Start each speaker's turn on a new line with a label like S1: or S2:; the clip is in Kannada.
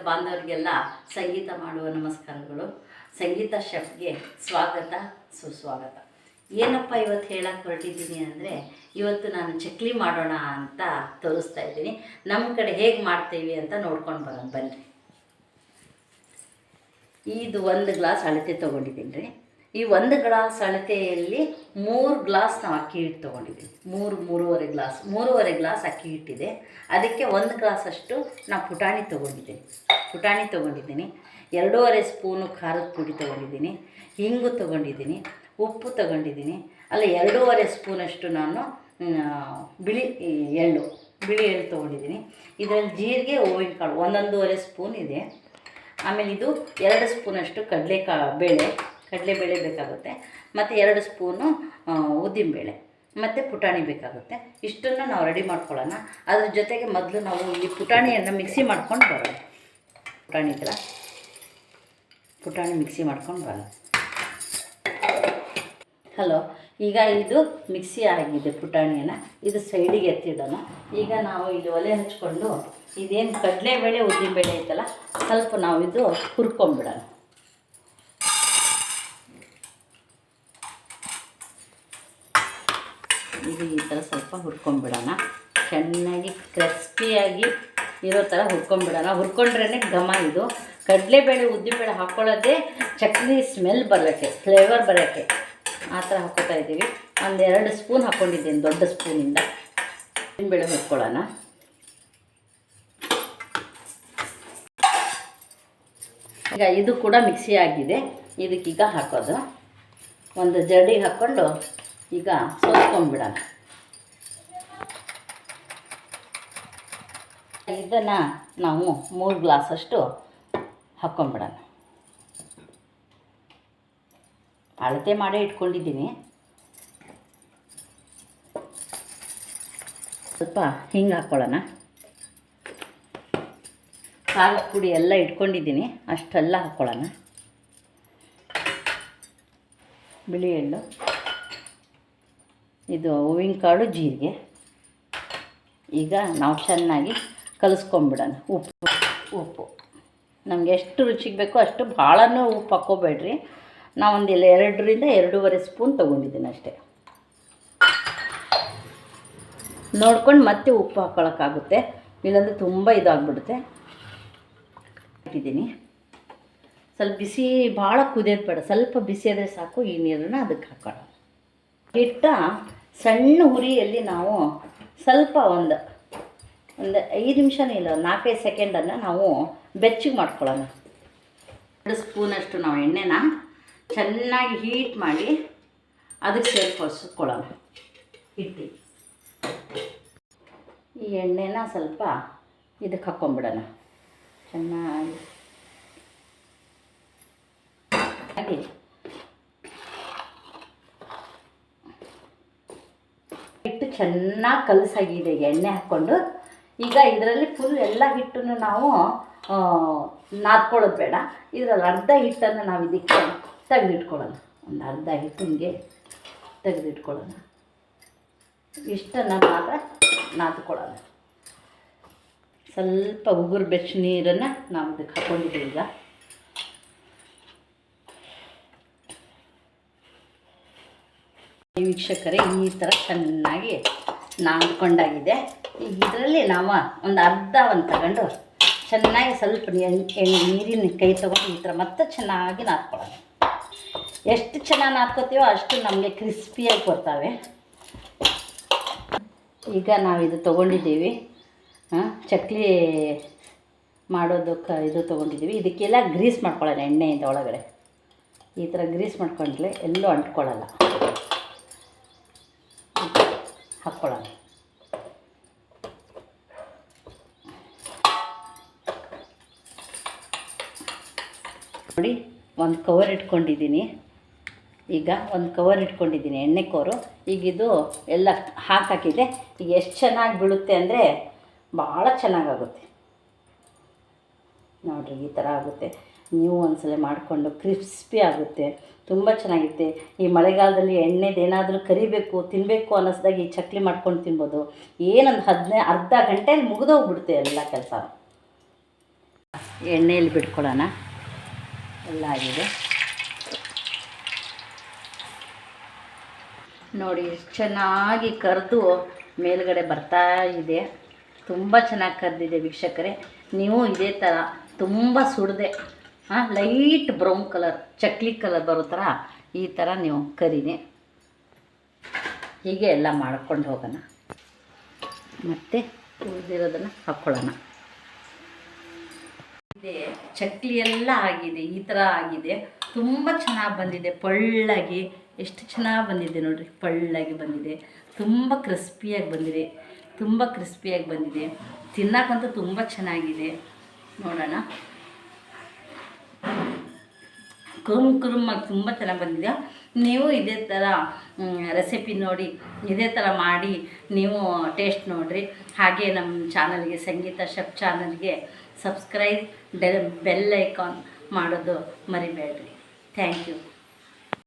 S1: ಬಾಂಧವರಿಗೆಲ್ಲ ಸಂಗೀತ ಮಾಡುವ ನಮಸ್ಕಾರಗಳು. ಸಂಗೀತ ಶೆಫ್ಗೆ ಸ್ವಾಗತ ಸುಸ್ವಾಗತ. ಏನಪ್ಪ ಇವತ್ತು ಹೇಳಕ್ಕೆ ಹೊರಟಿದ್ದೀನಿ ಅಂದರೆ, ಇವತ್ತು ನಾನು ಚಕ್ಲಿ ಮಾಡೋಣ ಅಂತ ತೋರಿಸ್ತಾ ಇದ್ದೀನಿ. ನಮ್ಮ ಕಡೆ ಹೇಗೆ ಮಾಡ್ತೀವಿ ಅಂತ ನೋಡ್ಕೊಂಡು ಬರೋಣ ಬನ್ನಿ. ಇದು 1 ಗ್ಲಾಸ್ ಅಳತೆ ತೊಗೊಂಡಿದ್ದೀನಿ ರೀ. ಈ 1 ಗ್ಲಾಸ್ ಅಳತೆಯಲ್ಲಿ 3 ಗ್ಲಾಸ್ ನಾವು ಅಕ್ಕಿ ಹಿಟ್ಟು ತೊಗೊಂಡಿದ್ದೀನಿ. 3.5 ಗ್ಲಾಸ್ ಅಕ್ಕಿ ಹಿಟ್ಟಿದೆ. ಅದಕ್ಕೆ 1 ಗ್ಲಾಸಷ್ಟು ನಾನು ಪುಟಾಣಿ ತೊಗೊಂಡಿದ್ದೀನಿ. 2.5 ಸ್ಪೂನು ಖಾರದ ಪುಡಿ ತೊಗೊಂಡಿದ್ದೀನಿ. ಹಿಂಗು ತೊಗೊಂಡಿದ್ದೀನಿ. ಉಪ್ಪು ತೊಗೊಂಡಿದ್ದೀನಿ. ಅಲ್ಲ 2.5 ಸ್ಪೂನಷ್ಟು ನಾನು ಬಿಳಿ ಎಳ್ಳು ತೊಗೊಂಡಿದ್ದೀನಿ. ಇದರಲ್ಲಿ ಜೀರಿಗೆ, ಹೂವಿನ ಕಾಳು 1.5 ಸ್ಪೂನ್ ಇದೆ. ಆಮೇಲೆ ಇದು 2 ಸ್ಪೂನಷ್ಟು ಕಡಲೆಬೇಳೆ ಬೇಕಾಗುತ್ತೆ. ಮತ್ತು 2 ಸ್ಪೂನು ಉದ್ದಿನಬೇಳೆ ಮತ್ತು ಪುಟಾಣಿ ಬೇಕಾಗುತ್ತೆ. ಇಷ್ಟನ್ನು ನಾವು ರೆಡಿ ಮಾಡ್ಕೊಳ್ಳೋಣ. ಅದ್ರ ಜೊತೆಗೆ ಮೊದಲು ನಾವು ಈ ಪುಟಾಣಿಯನ್ನು ಮಿಕ್ಸಿ ಮಾಡ್ಕೊಂಡು ಬರೋಣ. ಪುಟಾಣಿ ಮಿಕ್ಸಿ ಮಾಡ್ಕೊಂಡು ಬರೋಣ. ಹಲೋ, ಈಗ ಇದು ಮಿಕ್ಸಿ ಆಗಿದೆ ಪುಟಾಣಿಯನ್ನು. ಇದು ಸೈಡಿಗೆ ಎತ್ತಿಡೋಣ. ಈಗ ನಾವು ಇಲ್ಲಿ ಒಲೆ ಹಚ್ಕೊಂಡು ಇದೇನು ಕಡಲೆಬೇಳೆ ಉದ್ದಿನಬೇಳೆ ಐತಲ್ಲ, ಸ್ವಲ್ಪ ನಾವು ಇದು ಹುರ್ಕೊಂಬಿಡೋಣ. ಇದು ಈ ಥರ ಸ್ವಲ್ಪ ಹುರ್ಕೊಂಬಿಡೋಣ. ಚೆನ್ನಾಗಿ ಕ್ರಿಸ್ಪಿಯಾಗಿ ಇರೋ ಥರ ಹುರ್ಕೊಂಡ್ರೇ ಘಮ. ಇದು ಕಡಲೆಬೇಳೆ ಉದ್ದಿನಬೇಳೆ ಹಾಕ್ಕೊಳ್ಳೋದೇ ಚಕ್ಲಿ ಸ್ಮೆಲ್ ಬರೋಕ್ಕೆ, ಫ್ಲೇವರ್ ಬರೋಕ್ಕೆ ಆ ಥರ ಹಾಕ್ಕೊತಾ ಇದ್ದೀವಿ. 1-2 ಸ್ಪೂನ್ ಹಾಕ್ಕೊಂಡಿದ್ದೀನಿ, ದೊಡ್ಡ ಸ್ಪೂನಿಂದ. ಉದ್ದಿನಬೇಳೆ ಹುರ್ಕೊಳ್ಳೋಣ. ಈಗ ಇದು ಕೂಡ ಮಿಕ್ಸಿ ಆಗಿದೆ. ಇದಕ್ಕೀಗ ಹಾಕೋದು ಒಂದು ಜರಡಿಗೆ ಹಾಕ್ಕೊಂಡು ಈಗ ಸೋಸ್ಕೊಂಡ್ಬಿಡೋಣ. ಇದನ್ನು ನಾವು 3 ಗ್ಲಾಸಷ್ಟು ಹಾಕ್ಕೊಂಡ್ಬಿಡೋಣ. ಅಳತೆ ಮಾಡೇ ಇಟ್ಕೊಂಡಿದ್ದೀನಿ. ಸ್ವಲ್ಪ ಹಿಂಗೆ ಹಾಕ್ಕೊಳ್ಳೋಣ. ಖಾರದ ಪುಡಿ ಎಲ್ಲ ಇಟ್ಕೊಂಡಿದ್ದೀನಿ, ಅಷ್ಟೆಲ್ಲ ಹಾಕ್ಕೊಳ್ಳೋಣ. ಬಿಳಿ ಎಳ್ಳು, ಇದು ಹೂವಿನ ಕಾಳು, ಜೀರಿಗೆ. ಈಗ ನಾವು ಚೆನ್ನಾಗಿ ಕಲಿಸ್ಕೊಂಬಿಡೋಣ. ಉಪ್ಪು ನಮಗೆ ಎಷ್ಟು ರುಚಿಗೆ ಬೇಕೋ ಅಷ್ಟು, ಭಾಳನೂ ಉಪ್ಪು ಹಾಕ್ಕೋಬೇಡ್ರಿ. ನಾವೊಂದು 2.5 ಸ್ಪೂನ್ ತೊಗೊಂಡಿದ್ದೀನಿ ಅಷ್ಟೇ. ನೋಡ್ಕೊಂಡು ಮತ್ತೆ ಉಪ್ಪು ಹಾಕ್ಕೊಳಕ್ಕಾಗುತ್ತೆ, ಇಲ್ಲಾಂದರೆ ತುಂಬ ಇದಾಗ್ಬಿಡುತ್ತೆ. ಇಟ್ಟಿದ್ದೀನಿ. ಸ್ವಲ್ಪ ಬಿಸಿ, ಭಾಳ ಕುದಿಯೋದು ಬೇಡ, ಸ್ವಲ್ಪ ಬಿಸಿ ಆದರೆ ಸಾಕು. ಈ ನೀರನ್ನು ಅದಕ್ಕೆ ಹಾಕೋಣ. ಹಿಟ್ಟ ಸಣ್ಣ ಹುರಿಯಲ್ಲಿ ನಾವು ಸ್ವಲ್ಪ ಒಂದು 5 ನಿಮಿಷನೂ ಇಲ್ಲ, 4-5 ಸೆಕೆಂಡನ್ನು ನಾವು ಬೆಚ್ಚಗೆ ಮಾಡ್ಕೊಳ್ಳೋಣ. 2 ಸ್ಪೂನಷ್ಟು ನಾವು ಎಣ್ಣೆನ ಚೆನ್ನಾಗಿ ಹೀಟ್ ಮಾಡಿ ಅದಕ್ಕೆ ಸೇರ್ಕೊಳ್ಳೋಣ. ಹಿಟ್ಟು ಈ ಎಣ್ಣೆನ ಸ್ವಲ್ಪ ಇದಕ್ಕೆ ಹಾಕ್ಕೊಂಬಿಡೋಣ. ಚೆನ್ನಾಗಿ ಹಿಟ್ಟು ಚೆನ್ನಾಗಿ ಕಲಸಾಗಿದೆ. ಈಗ ಎಣ್ಣೆ ಹಾಕ್ಕೊಂಡು ಈಗ ಇದರಲ್ಲಿ ಫುಲ್ ಎಲ್ಲ ಹಿಟ್ಟನ್ನು ನಾವು ನಾದ್ಕೊಳ್ಳೋದು ಬೇಡ. ಇದರಲ್ಲಿ ಅರ್ಧ ಹಿಟ್ಟನ್ನು ನಾವು ಇದಕ್ಕೆ ತೆಗೆದಿಟ್ಕೊಳ್ಳೋಣ. ಒಂದು ಅರ್ಧ ಹಿಟ್ಟು ಹಿಂಗೆ ತೆಗೆದಿಟ್ಕೊಳ್ಳೋಣ. ಇಷ್ಟನ್ನು ಮಾತ್ರ ನಾದ್ಕೊಳ್ಳೋಣ. ಸ್ವಲ್ಪ ಉಗುರು ಬೆಚ್ಚ ನೀರನ್ನು ನಾವು ಇದಕ್ಕೆ ಹಾಕ್ಕೊಂಡಿದ್ದೀವಿ. ಈಗ ವೀಕ್ಷಕರೇ, ಈ ಥರ ಚೆನ್ನಾಗಿ ನಾದ್ಕೊಂಡಾಗಿದೆ. ಈಗ ಇದರಲ್ಲಿ ನಾವು ಒಂದು ತಗೊಂಡು ಚೆನ್ನಾಗಿ ಸ್ವಲ್ಪ ನೀರಿನ ಕೈ ತೊಗೊಂಡು ಈ ಥರ ಮತ್ತೆ ಚೆನ್ನಾಗಿ ನಾದ್ಕೊಳ್ಳೋಣ. ಎಷ್ಟು ಚೆನ್ನಾಗಿ ನಾದ್ಕೋತೀವೋ ಅಷ್ಟು ನಮಗೆ ಕ್ರಿಸ್ಪಿಯಾಗಿ ಬರ್ತವೆ. ಈಗ ನಾವು ಇದು ತೊಗೊಂಡಿದ್ದೀವಿ, ಚಕ್ಲಿ ಮಾಡೋದಕ್ಕೆ ಇದು ತೊಗೊಂಡಿದ್ದೀವಿ. ಇದಕ್ಕೆಲ್ಲ ಗ್ರೀಸ್ ಮಾಡ್ಕೊಳ್ಳೋಣ. ಎಣ್ಣೆಯಿಂದ ಒಳಗಡೆ ಈ ಥರ ಗ್ರೀಸ್ ಮಾಡ್ಕೊಂಡ್ರೆ ಎಲ್ಲೂ ಅಂಟ್ಕೊಳ್ಳಲ್ಲ. ಹಾಕ್ಕೊಳ್ಳೋಣ. ನೋಡಿ, ಒಂದು ಕವರ್ ಇಟ್ಕೊಂಡಿದ್ದೀನಿ. ಈಗ ಒಂದು ಕವರ್ ಇಟ್ಕೊಂಡಿದ್ದೀನಿ, ಎಣ್ಣೆ ಕವರು. ಈಗ ಇದು ಎಲ್ಲ ಹಾಕಿದೆ. ಈಗ ಎಷ್ಟು ಚೆನ್ನಾಗಿ ಬೀಳುತ್ತೆ ಅಂದರೆ ಭಾಳ ಚೆನ್ನಾಗಾಗುತ್ತೆ. ನೋಡಿರಿ, ಈ ಥರ ಆಗುತ್ತೆ. ನೀವು ಒಂದ್ಸಲ ಮಾಡಿಕೊಂಡು ಕ್ರಿಸ್ಪಿ ಆಗುತ್ತೆ, ತುಂಬ ಚೆನ್ನಾಗಿರುತ್ತೆ. ಈ ಮಳೆಗಾಲದಲ್ಲಿ ಎಣ್ಣೆದೇನಾದರೂ ಕರಿಬೇಕು, ತಿನ್ನಬೇಕು ಅನ್ನಿಸ್ದಾಗ ಈ ಚಕ್ಲಿ ಮಾಡ್ಕೊಂಡು ತಿನ್ಬೋದು. ಏನೊಂದು ಅರ್ಧ ಗಂಟೆಯಲ್ಲಿ ಮುಗಿದೋಗ್ಬಿಡುತ್ತೆ ಎಲ್ಲ ಕೆಲಸ. ಎಣ್ಣೆಯಲ್ಲಿ ಬಿಟ್ಕೊಳ್ಳೋಣ. ಎಲ್ಲ ಆಗಿದೆ ನೋಡಿ, ಎಷ್ಟು ಚೆನ್ನಾಗಿ ಕರೆದು ಮೇಲ್ಗಡೆ ಬರ್ತಾ ಇದೆ. ತುಂಬ ಚೆನ್ನಾಗಿ ಕರೆದಿದೆ ವೀಕ್ಷಕರೇ. ನೀವು ಇದೇ ಥರ ತುಂಬ ಸುಡದೆ light brown colour, chakli colour ಬರೋ ಥರ ಈ ಥರ ನೀವು ಕರೀನಿ. ಹೀಗೆ ಎಲ್ಲ ಮಾಡ್ಕೊಂಡು ಹೋಗೋಣ. ಮತ್ತು ಉಳಿದಿರೋದನ್ನು ಹಾಕ್ಕೊಳ್ಳೋಣ. ಇದೆ ಚಕ್ಲಿ ಎಲ್ಲ ಆಗಿದೆ, ಈ ಥರ ಆಗಿದೆ. ತುಂಬ ಚೆನ್ನಾಗಿ ಬಂದಿದೆ, ಪಳ್ಳಾಗಿ ಎಷ್ಟು ಚೆನ್ನಾಗಿ ಬಂದಿದೆ ನೋಡಿರಿ. ಪಳ್ಳಾಗಿ ಬಂದಿದೆ, ತುಂಬ ಕ್ರಿಸ್ಪಿಯಾಗಿ ಬಂದಿದೆ, ತುಂಬ ಕ್ರಿಸ್ಪಿಯಾಗಿ ಬಂದಿದೆ. ತಿನ್ನೋಕ್ಕಂತೂ ತುಂಬ ಚೆನ್ನಾಗಿದೆ. ನೋಡೋಣ, ಕುರುಮಾಗಿ ತುಂಬ ಚೆನ್ನಾಗಿ ಬಂದಿದೆ. ನೀವು ಇದೇ ಥರ ರೆಸಿಪಿ ನೋಡಿ, ಇದೇ ಥರ ಮಾಡಿ ನೀವು ಟೇಸ್ಟ್ ನೋಡಿರಿ. ಹಾಗೆ ನಮ್ಮ ಚಾನಲ್ಗೆ, ಸಂಗೀತ ಶೆಫ್ ಚಾನಲ್ಗೆ ಸಬ್ಸ್ಕ್ರೈಬ್, ಬೆಲ್ ಐಕಾನ್ ಮಾಡೋದು ಮರಿಬೇಡ್ರಿ. Thank you.